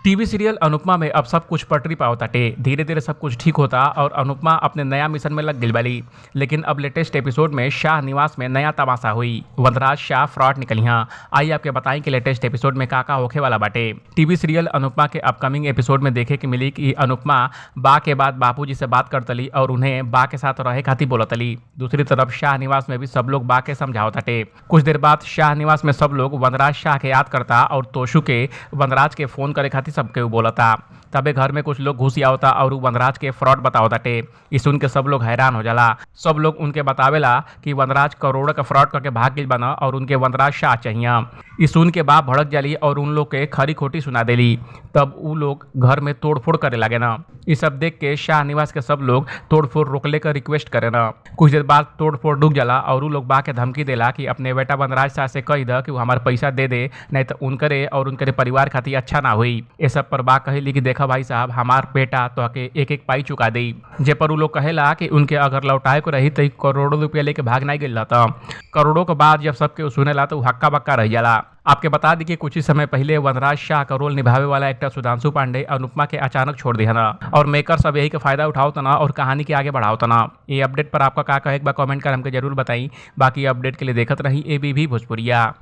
TV serial Anupama में अब सब कुछ पटरी पाव ताटे। धीरे धीरे सब कुछ ठीक होता और अनुपमा अपने नया मिशन में लग गई वाली। लेकिन अब लेटेस्ट एपिसोड में शाह निवास में नया तमाशा हुई। वनराज शाह फ्रॉड निकली हाँ। आइए आपके बताएं कि लेटेस्ट एपिसोड में का होखे वाला बाटे। टीवी सीरियल अनुपमा के अपकमिंग एपिसोड में देखे के मिली कि अनुपमा बा के बाद बापूजी से बात करतली और उन्हें बा के साथ रहे खातिर बोलतली। दूसरी तरफ शाह निवास में भी सब लोग बा के समझावताटे। कुछ देर बाद शाह निवास में सब लोग वनराज शाह के याद करता और तोशु के वनराज के फोन करे खातिर सबके बोलता। तबे घर में कुछ लोग घुस आवता और वनराज के फ्रॉड बतावताटे। ई सुन के सब लोग हैरान हो जाला। सब लोग उनके बतावेला कि वनराज करोड़ों का फ्रॉड करके भाग गई बना और उनके वनराज शाह चाहिए। ई सुन के बाप भड़क जाली और उन लोग के खरी खोटी सुना देली। तब उ लोग घर में तोड़फोड़ करे लगे ना। ये सब देख के शाह निवास के सब लोग तोड़फोड़ रोकले का रिक्वेस्ट करे ना। कुछ देर बाद तोड़फोड़ डूब जाला और उ लोग बा के धमकी देला कि अपने बेटा वनराज शाह से कही द कि वो हमारे पैसा दे दे, नहीं तो उनकरे और उनके परिवार खातिर अच्छा ना हुई। ये सब पर बा कहली कि देखा भाई साहब, हमार बेटा तो के एक एक पाई चुका दी। जे पर उ लोग कहेला कि उनके अगर लौटाए को रही तो करोड़ों रुपया लेके भाग नहीं गई रहता। करोड़ों के बाद जब सबके सुनेला तो हक्का बक्का रह जाला। आपके बता दी कि कुछ ही समय पहले वनराज शाह का रोल निभावे वाला एक्टर सुधांशु पांडे अनुपमा के अचानक छोड़ दिया ना और मेकर सब यही का फायदा उठाओ तना और कहानी के आगे बढ़ाओ तना। ये अपडेट पर आपका क्या कहे एक बार कमेंट कर हमको जरूर बताई। बाकी अपडेट के लिए देखत रही एबीपी भोजपुरिया।